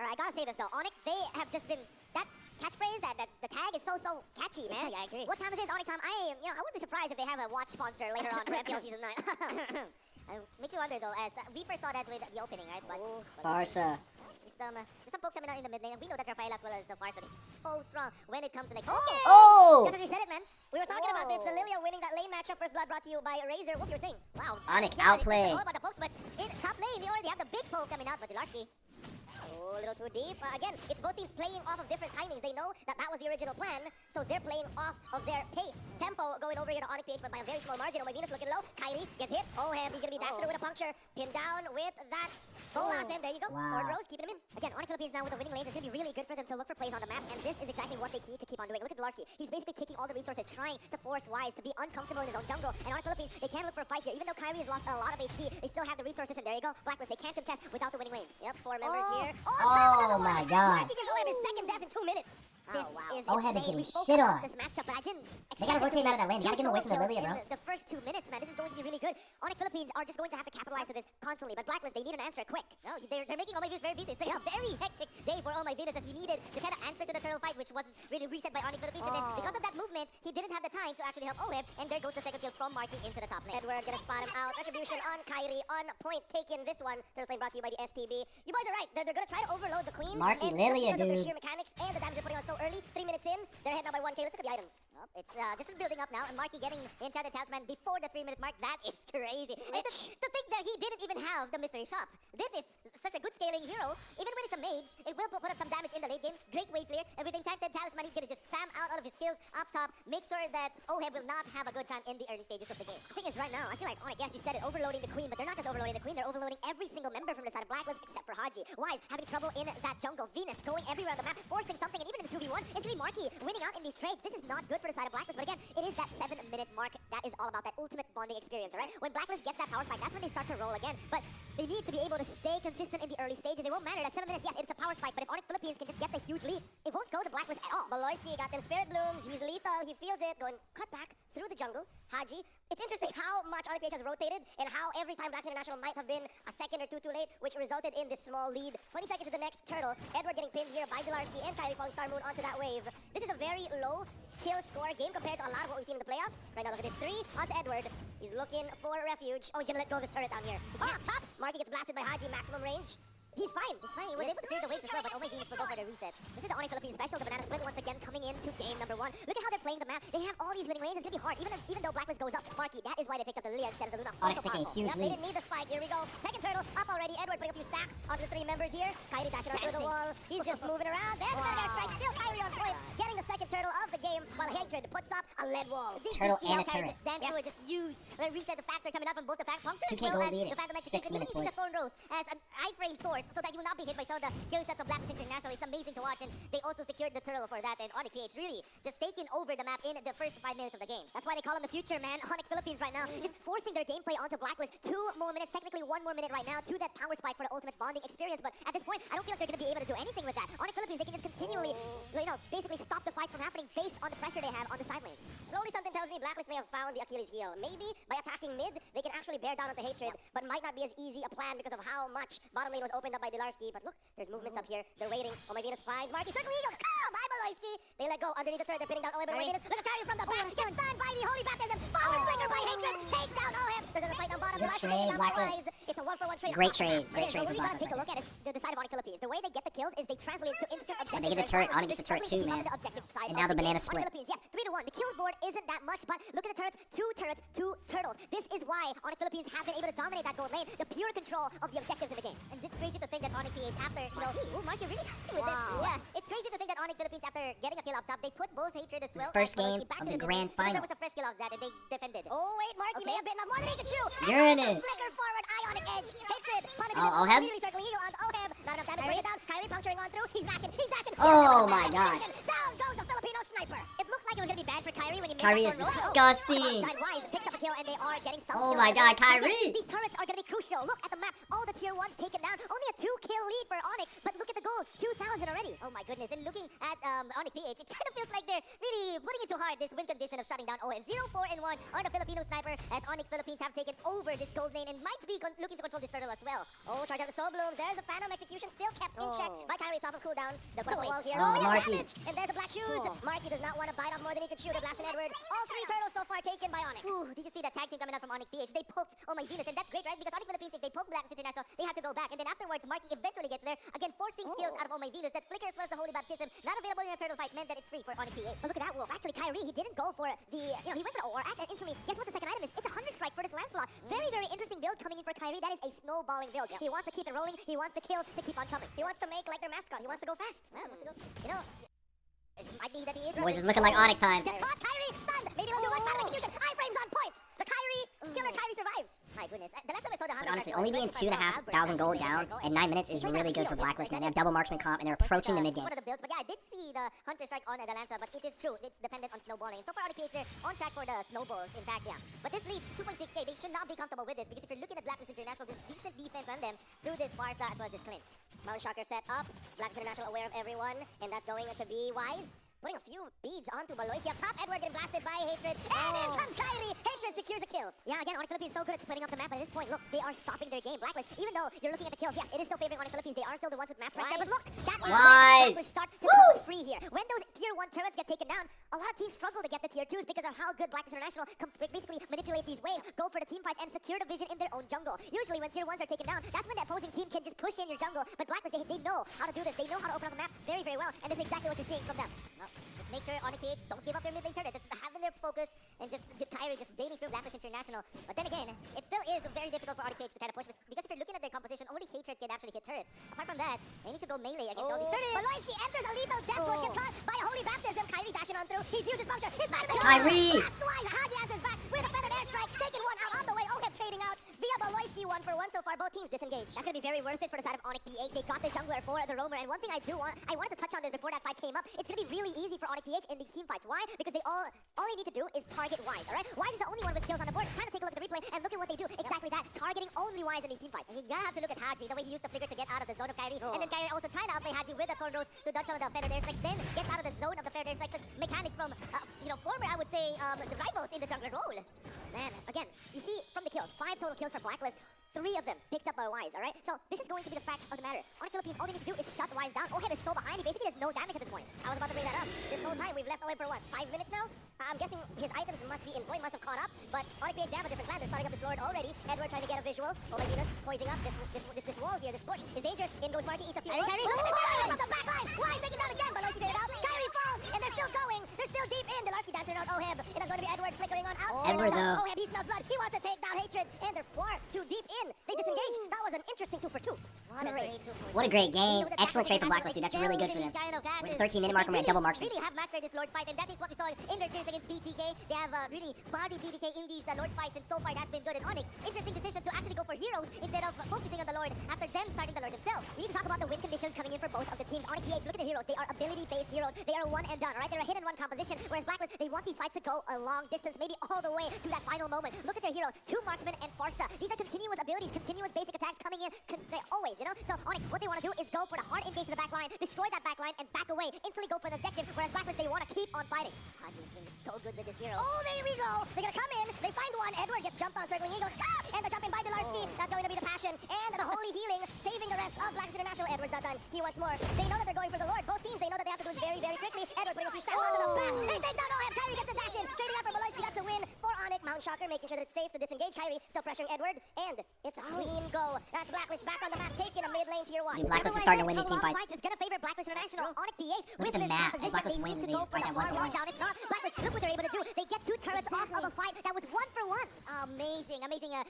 Alright, I gotta say this though. Onic, they have just been that catchphrase, that the tag is so catchy, man. Yeah, I agree. What time is this? Onic time. I wouldn't be surprised if they have a watch sponsor later on for MPL Season 9. Makes me wonder though, as we first saw that with the opening, right? But Farsa. Just some folks coming out in the mid lane, and we know that Rafael as well as Farsa is so strong when it comes to like, okay! Oh! Just as we said it, man. We were talking about this, the Lilia winning that lane matchup, first blood brought to you by Razor. What you were saying? Wow. Onic yeah, outplay. It's all about the pokes, but in top lane, we already have the big poke coming out, but Dilarsky. Oh, a little too deep. Again, it's both teams playing off of different timings. They know that that was the original plan, so they're playing off of their pace. Tempo going over here to Onic PH, but by a very small margin. Oh, my Venus looking low. Kylie gets hit. Oh, he's going to be dashed through with a puncture. Pinned down with that Bolas, and there you go. Wow. Thorn Rose, keeping him in. Again, Onic Philippines now with the winning lanes is going to be really good for them to look for plays on the map, and this is exactly what they need to keep on doing. Look at Dilarsky. He's basically taking all the resources, trying to force Wise to be uncomfortable in his own jungle, and Onic Philippines, they can look for a fight here. Even though Kyrie has lost a lot of HP, they still have the resources, and there you go. Blacklist, they can't contest without the winning lanes. Yep, 4 members here. Oh my god. Marky gives Oheb his second death in 2 minutes. This is Oheb is insane. getting We spoke shit about on. this matchup, but I didn't They gotta rotate him out of that lane. They gotta get him away from the Lilia, bro. The first 2 minutes, man, this is going to be really good. Onic Philippines are just going to have to capitalize to this constantly, but Blacklist, they need an answer quick. No, they're making All My Venus very busy. It's like a very hectic day for All My Venus as he needed to kind of answer to the turtle fight, which wasn't really reset by Onic Philippines. And then because of that movement, he didn't have the time to actually help Oheb, and there goes the second kill from Marky into the top lane. Edward gonna spot him out. Retribution on Kyrie, on point, taking this one. Turtle lane brought to you by the STB. You boys are right. They're gonna try to overload the Queen. Marky and Lilia, because of their dude. sheer mechanics and the damage they're putting on so early. 3 minutes in, they're ahead now by 1K. Let's look at the items. Well, it's just building up now, and Marky getting the Enchanted Talisman before the 3-minute mark. That is crazy. And to think that he didn't even have the Mystery Shop. This is such a good scaling hero. Even when it's a mage, it will put up some damage in the late game. Great wave clear. And with the Enchanted Talisman, he's gonna just spam out of his skills up top. Make sure that Oheb will not have a good time in the early stages of the game. The thing is, right now, I feel like Onic, yes, you said it, overloading the Queen, but they're not just overloading the Queen, they're overloading every single member from the side of Blacklist except for Haji. Wise having trouble in that jungle. Venus going everywhere on the map, forcing something, and even in the 2v1, it's really Marky winning out in these trades. This is not good for the side of Blacklist, but again, it is that 7-minute mark that is all about that ultimate bonding experience, right? When Blacklist gets that power spike, that's when they start to roll again. But they need to be able to stay consistent in the early stages. It won't matter that 7 minutes, yes, it's a power spike, but if Onic Philippines can just get the huge lead, it won't go to Blacklist at all. Maloyski got them Spirit Blooms, he's lethal, he feels it, going cut back through the jungle. Haji, it's interesting how much Onic PH has rotated and how every time Blacks International might have been a second or two too late, which resulted in this small lead. 20 seconds to the next turtle. Edward getting pinned here by Dilarsky and Kyrie falling Star Moon onto that wave. This is a very low kill score game compared to a lot of what we've seen in the playoffs. Right now, look at this. 3 onto Edward. He's looking for refuge. Oh, he's gonna let go of his turret down here. Oh, top! Marky gets blasted by Haji, maximum range. He's fine. He's fine. He was able to clear the waves as well, but only Venus will go for the reset. This is the Onic Philippines special. The Banana Split once again coming into game number 1. Look at how they're playing the map. They have all these winning lanes. It's gonna be hard. Even though Blacklist goes up, Marky, that is why they picked up the Lilia instead of the Luna. Onic's taking a huge They lead. didn't need the spike. Here we go. Second turtle up already. Edward putting a few stacks onto the 3 members here. Kyrie dashing out through the wall. He's just moving around. There's another air strike. Still Kyrie on point. Getting the second turtle of the game while Hatred puts up a lead wall. Turtle and a turret. Just dance through it, just use the reset, the factor coming out from both the puncture as 2K well gold as lead the Phantom at 6 Execution. Even minutes, using the boys. Thorn Rose as an iframe source so that you will not be hit by some of the skill shots of Blacklist International. It's amazing to watch, and they also secured the turtle for that, and Onic PH really just taking over the map in the first 5 minutes of the game. That's why they call him the future, man. Onic Philippines right now, just forcing their gameplay onto Blacklist. 2 more minutes, technically 1 more minute right now to that power spike for the ultimate bonding experience. But at this point, I don't feel like they're going to be able to do anything with that. Onic Philippines, they can just continually, basically stop the fights from happening based on the pressure they have on the side lanes. Slowly, something tells me Blacklist may have found the Achilles heel. Maybe by attacking mid, they can actually bear down on the Hatred, but might not be as easy a plan because of how much bottom lane was opened up by Dilarsky. But look, there's movements up here. They're waiting. Oh my Venus finds Marky. Circle Eagle. Oh, by Maloyski. They let go underneath the turret. They're pinning down Oheb and Venus. Look at Kyrie from the back. Gets stunned by the Holy Baptism. Forward flicker by Hatred. Takes down Oheb. There's a fight on bottom. Good Dilarsky trade, taking down Blacklist. Wise. It's a 1-for-1 trade. Great trade. Great Okay, trade what for we gotta Blacklist. take a look at is the side of Onic Philippines. The way they get the kills is they translate it to instant objective. they get the turret. Onic gets the turret too, man. And now the banana split. Philippines, yes, 3-1. The kill board isn't that much, but look at the turrets. 2 turrets, 2 turtles. This is why Onic Philippines have been able to dominate that gold lane. The pure control of the objectives in the game. And it's crazy to think that Onic PH after, Marky really dancing with it. Yeah, it's crazy to think that Onic Philippines after getting a kill up top, they put both Hatred as well. First as Maloyski game back of to the mid grand lane, because final. There was a fresh kill of that and they defended. Oh wait, Marky may have bitten off more than he could chew. Uranus. Flicker forward, Ionic edge. Hatred punishes Oh, him. Oheb? Immediately circling Eagle onto Oheb. Not enough damage, bring it down. Kyrie puncturing on through. He's dashing. He's dashing. Oh my god. Down goes the Filipino sniper. It looked like it was gonna be bad for Kyrie when he made Kyrie that is throw. disgusting. Side Wise picks up a kill and they are getting some Oh kills my as god, well. Kyrie. These turrets are gonna be crucial. Look at the map. All the tier 1s taken down. Only a 2-kill lead for Onic, but look at the goal. 2,000 already. Oh my goodness, and looking at Onic PH, it kind of feels like they're really putting it too hard, this win condition of shutting down Oheb. 0-4-1 on the Filipino sniper, as Onic Philippines have taken over this gold lane and might be looking to control this turtle as well. Oh, charge out the Soul Blooms. There's the Phantom Execution still kept in check by Kyrie. Kyrie, it's off of cooldown. They'll put up a Wait. wall here. Oh, yeah, Marky. damage! And there's the black shoes. Oh. Marky does not want to bite off more than he can chew. They're blasting Edward. All 3 turtles so far taken by Onic. Ooh, did you see that tag team coming out from Onic PH? They poked Oh My Venus, and that's great, right? Because Onic Philippines, if they poke Blacklist International, they have to go back. And then afterwards, Marky eventually gets there, again forcing skills out of Oh My Venus. That flicker as well as the Holy Baptism, not available in a turtle fight, meant that it's free for Onic PH. Oh, look at that, Wolf. Actually, Kyrie, he didn't go for the, he went for the OR axe, and instantly, guess what the second item is? It's a 100 strike for this Lancelot. Very, very interesting build coming in for Kyrie. That is a snowballing build. He wants to keep it rolling. He wants the kills to keep on coming. He wants to make like their mascot. He wants to go fast. Well, let's go. You know, it might be that he is Boys, rushing. it's looking like Onic time. Get caught, Kyrie! Stunned! Maybe they'll do one final execution. Iframes on point! The Kyrie, killer Kyrie survives. My goodness. The last time I saw the But 100 honestly, strike, only I was being waiting for 2,500 gold down in 9 minutes is really good for Blacklist, man. They have double marksman comp, and they're approaching the mid game. One of the builds, but yeah, I did see the Hunter Strike on the Lanza, but it is true, it's dependent on snowballing. And so far, Onic PH, they're on track for the snowballs, in fact, yeah. But this lead, 2.6k, they should not be comfortable with this, because if you're looking at Blacklist International, there's decent defense on them through this Farsa as well as this Clint. Mount Shocker set up. Blacklist International aware of everyone, and that's going to be wise. Putting a few beads onto Baloyski. Up top, Edward getting blasted by Hatred. And in comes Kylie. Hatred secures a kill. Yeah, again, Onic Philippines is so good at splitting up the map, but at this point, look, they are stopping their game. Blacklist, even though you're looking at the kills, yes, it is still favoring Onic Philippines. They are still the ones with map pressure, but look, that is Wise. Blacklist start to come free here. When those tier 1 turrets get taken down, a lot of teams struggle to get the tier 2s because of how good Blacklist International basically manipulate these waves, go for the team fights, and secure the vision in their own jungle. Usually when tier 1s are taken down, that's when the opposing team can just push in your jungle, but Blacklist, they know how to do this. They know how to open up the map very, very well, and this is exactly what you're seeing from them. Well, just make sure Onic PH don't give up their mid lane turret. That's having their focus and just Kyrie just baiting through Blacklist International. But then again, it still is very difficult for Onic PH to kind of push because if you're looking at their composition, only Hatred can actually hit turrets. Apart from that, they need to go melee against all these turrets. Baloyski enters a lethal death push. Gets caught by a holy baptism. Kyrie dashing on through. He's used his puncture. His bad Kyrie! Blast wise. Haji answers back with a feathered airstrike. Taking one out on the way. Oheb trading out via Baloyski 1-for-1 so far. Both teams disengaged. That's going to be very worth it for the side of Onic PH. They got the jungler for the roamer. And one thing I wanted to touch on this before that fight came up. It's going to be really easy for Onic PH in these team fights. Why? Because they all they need to do is target Wise, alright? Wise is the only one with kills on the board. It's time to take a look at the replay and look at what they do. Exactly that. Targeting only Wise in these team fights. And you gotta have to look at Haji, the way he used the flicker to get out of the zone of Kyrie. And then Kyrie also trying to outplay Haji with the cornrows to dodge some of the feathered airstrike. Then gets out of the zone of the feathered airstrike. Such mechanics from, former, I would say, the rivals in the jungler role. Man, again, you see from the kills, 5 total kills for Blacklist. 3 of them picked up by Wise, alright? So this is going to be the fact of the matter. Onic Philippines, all they need to do is shut Wise down. Oheb is so behind, he basically has no damage at this point. I was about to bring that up. This whole time, we've left Oheb for what, 5 minutes now? I'm guessing his items must be in point, must have caught up. But Onic PH, they have a different plan. They're starting up this Lord already. Edward trying to get a visual. Oh my goodness, poising up. This wall here, this push is dangerous. In goes Marky, eats a few Kyrie, rolls. Kyrie, Look at this Kyrie from the back line. Wise taking down again. Baloyski get it out. Kyrie falls, and they're still going. They're still deep in. Delarski dancing out Oheb. It is going to be Edward flickering on out. Edward, though. Oheb, he smells blood. He wants to take down Hatred, and they're far too deep in. They disengage. That was an interesting 2-for-2. What a great super. What a great game. Excellent trade for Blacklist, dude. That's really good for them. With the 13-minute mark, we're at double marksman. Really have mastered this Lord fight, and that is what we saw in their series against BTK. They have really bodied BTK in these Lord fights, and so far it has been good. And Onic, interesting decision to actually go for heroes instead of focusing on the Lord after them starting the Lord themselves. We need to talk about the win conditions coming in for both of the teams. Onic PH, look at the heroes. They are ability-based heroes. They are one and done, alright? They're a hit-and-run composition, whereas Blacklist, they want these fights to go a long distance, maybe all the way to that final moment. Look at their heroes, 2 marksmen and Farsa. These are continuous abilities, continuous basic attacks coming in, always, you know? So Onic, what they want to do is go for the hard engage to the back line, destroy that back line, and back away. Instantly go for the objective, whereas Blacklist, they want to keep on fighting. Haji's being so good with this hero. Oh, there we go. They're going to come in. They find one. Edward gets jumped on, circling eagle. Ah! And they're jumping by Delarski. That's going to be the passion. And the holy healing, saving the rest of Blacklist International. Edward's not done. He wants more. They know that they're going for the Lord. Both teams, they know that they have to do this very, very quickly. Edward putting a few stats onto the back. They take down Oheb. Kyrie gets the dash in. Trading out for Baloyski. That's a win for Onic. Mount Shocker making sure that it's safe to disengage. Kyrie still pressuring Edward. And it's a clean go. That's Blacklist back on the map, taking a mid lane tier 1. Dude, Blacklist is starting to win these team fights. It's going to favor Blacklist International. Onic PH Look with at the this map. composition. Blacklist They wins need to the go for fight the at far 1-1. lockdown. If not, Blacklist, look what they're able to do. They get 2 turrets off of a fight that was 1-for-1. Amazing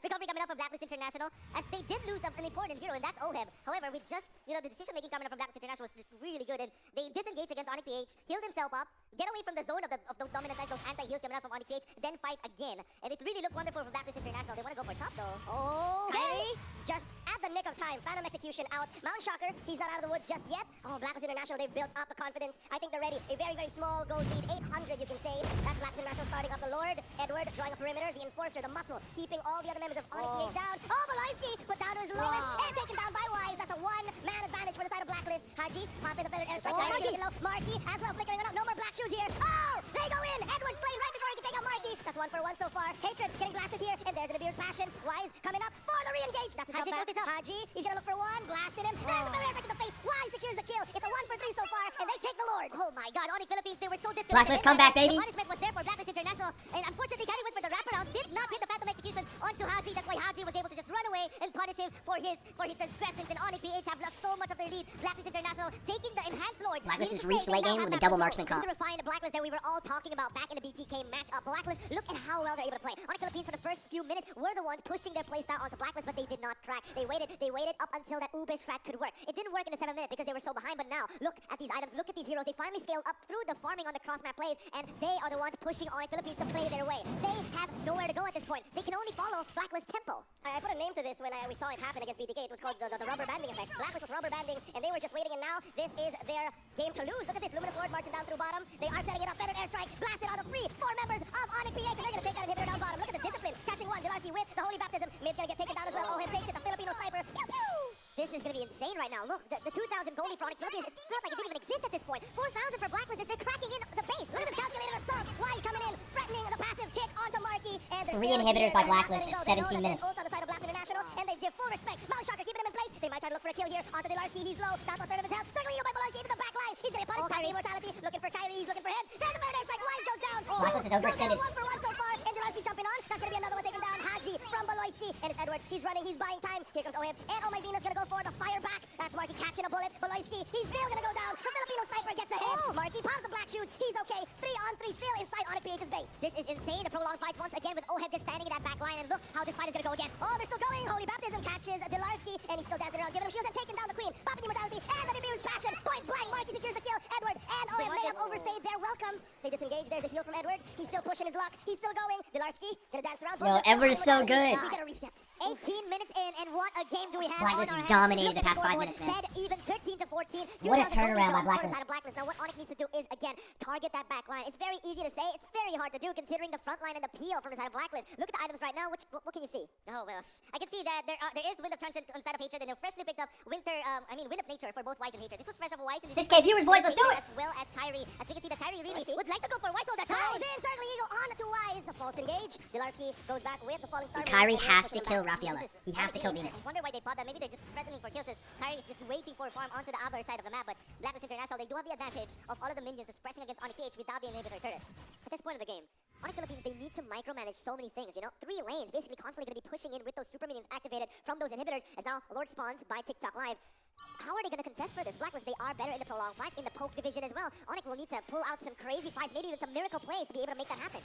recovery coming out from Blacklist International, as they did lose an important hero, and that's Oheb. However, with just, the decision making coming out from Blacklist International was just really good, and they disengage against Onic PH, heal themselves up, get away from the zone of those dominant sides, those anti-heals coming out from Onic PH, then fight again. And it really looked wonderful for Blacklist International. They want to go for top though. Oh, Kyrie, just at the nick of time. Phantom execution out. Mount Shocker, he's not out of the woods just yet. Oh, Blacklist International, they've built up the confidence. I think they're ready. A very, very small gold lead, 800 you can say. That's Blacklist International starting up the Lord. Edward drawing a perimeter, the enforcer, the muscle, keeping all the other members of Onic PH down. Oh, Baloyski put down to his lowest and taken down by Wise. That's a 1-man advantage for the side of Blacklist. Haji, popping the feathered airstrike. Kyrie getting low. Marky as well, flickering on up. No more black shoes here. Oh, they go in. Edward slain right before he can take out Marky. That's 1-for-1 so far. Hatred getting blasted here, and there's gonna be his passion. Wise coming up for the re-engage. That's a jump Haji, back. focus up. Haji, he's gonna look for one, blasting him. There's the feathered airstrike in the face. Wise secures the kill. It's Blacklist comeback, baby. The punishment was there for Blacklist International, and unfortunately, Kyrie went for the wraparound, did not hit the Phantom Execution onto Haji. That's why Haji was able to just run away and punish him for his transgressions. And Onic PH have lost so much of their lead. Blacklist International taking the Enhanced Lord. Blacklist has Means to reached say late they now game have with a that double control. marksman This is comp. the refined Blacklist that we were all talking about back in the BTK matchup. Blacklist, look at how well they're able to play. Onic Philippines for the first few minutes were the ones pushing their playstyle onto Blacklist, but they did not crack. They waited up until that Ube strat could work. It didn't work in the 7 minutes because they were so behind, but now, look at these items, look at these heroes. They finally scaled up through the farming on the cross-map plays, and they are the ones pushing Onic Philippines to play their way. They have nowhere to go at this point. They can only follow Blacklist tempo. I put a name to this when we saw it happen against BTK. It was called the rubber banding effect. Blacklist was rubber banding, and they were just waiting, and now this is their game to lose. Look at this, Luminous Lord marching down through bottom. They are setting it up, feathered airstrike, blasted on the free. 4 members of Onic PH, and they're going to take that inhibitor down bottom. Look at the discipline, catching one. Delarski with the holy baptism. Mid's going to get taken down as well. Oheb takes it, the Filipino sniper. Pew, pew. This is going to be insane right now. Look, the 2,000 goalie for Onic Philippines, it feels like it didn't even exist at this point. 4,000 for Blacklist, they're cracking in the base. Look at this calculated assault. Wise coming in, threatening the passive kick onto Marky. And 3 inhibitors by Blacklist at 17 minutes. On the side of Blast International, and they give full respect. Mount Shocker keeping him in place. They might try to look for a kill here. Onto Delarski, he's low. Down to a third of his health. Circling by Belarski into the back line. He's going to punish Kyrie immortality. Looking for Kyrie, he's looking for heads. There's a third airstrike. Wise goes down. Blacklist is overextended. 1 for 1 so far. And Delarski jumping on. That's going to be another one taken down. Haji from Beloisky. And it's Edward. He's running. He's buying time. Here comes Oheb. And Oh My Venus going to go for the fire back. That's Marky catching a bullet. Beloisky, he's still going to go down. The Filipino sniper gets ahead. Marky pops the black shoes. He's okay. 3-on-3 still inside Onic PH's base. This is insane. The prolonged fight once again with Oheb just standing in that back line, and look how this fight is going to go again. Oh, they're still going. Holy Baptism catches Delarski, and he's still dancing around, giving him shields and taking down the Queen. Popping immortality, and the Nibiru's passion. Point blank, Marky secures the kill. Edward and Oheb may have overstayed their welcome. They disengage. There's a heal from Edward. He's still pushing his luck. He's still going. Delarski gonna dance around. Yo, Edward is so good. We gotta reset. 18 minutes in, and what a game do we have Blacklist on our dominated hands. the past 5 Look minutes, at the man. scoreboard. Dead even 13 to 14. What a 2,000 turnaround by on the Blacklist. side of Blacklist. Now what Onic needs to do is, again, target that back line. It's very easy to say. It's very hard to do considering the front line and the peel from the side of Blacklist. Look at the items right now. What can you see? Oh, well, I can see that there is Wind of Truncheon on side of Hatred, and they're freshly picked up Wind of Nature for both Wise and Hatred. This was fresh of Wise. And 6K viewers, boys, let's do it! As well as Kyrie. As we can see that Kyrie really would like to go for Wise all the time. Throws in, circling eagle on to Wise. A false engage. Delarski goes back with the falling star. Kyrie Move, has pushing to him kill back. Rafaela. He has to kill Venus. I wonder why they bought that. Maybe they're just threatening for kills. Kyrie is just waiting for a farm onto the other side of the map. But Blacklist International, they do have the advantage of all of the minions just pressing against Onic PH without the inhibitor turret. At this point of the game, Onic Philippines, they need to micromanage so many things, you know? 3 lanes, basically constantly going to be pushing in with those super minions activated from those inhibitors, as now Lord spawns by TikTok Live. How are they going to contest for this? Blacklist, they are better in the prolonged fight, in the poke division as well. Onic will need to pull out some crazy fights, maybe even some miracle plays to be able to make that happen.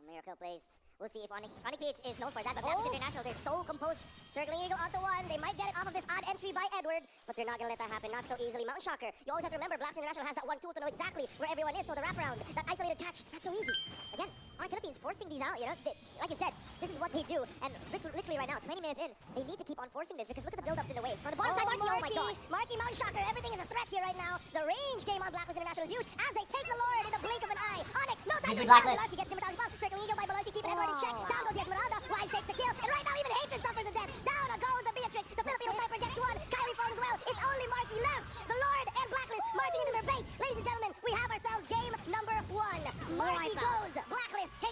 Miracle plays. We'll see if Onic PH is known for that, but Blacklist International, they're so composed. Circling eagle onto 1. They might get it off of this odd entry by Edward, but they're not going to let that happen. Not so easily. Mountain Shocker. You always have to remember, Blacklist International has that one tool to know exactly where everyone is, so the wraparound, that isolated catch, not so easy. Again, Onic Philippines forcing these out, you know? Like you said, this is what they do, and literally right now, 20 minutes in, they need to keep on forcing this, because look at the build-ups in the waves. From the bottom side, Marky, oh my god. Marky, Mountain Shocker. Everything is a threat here right now. The range game on Blacklist International is huge as they take the Lord in the blink of an eye. Onic, no time GG to Blacklist. He gets immortality pop. Circling eagle by Beloisky, keeping Edward in check. Down goes the Esmeralda. Wise takes the kill. And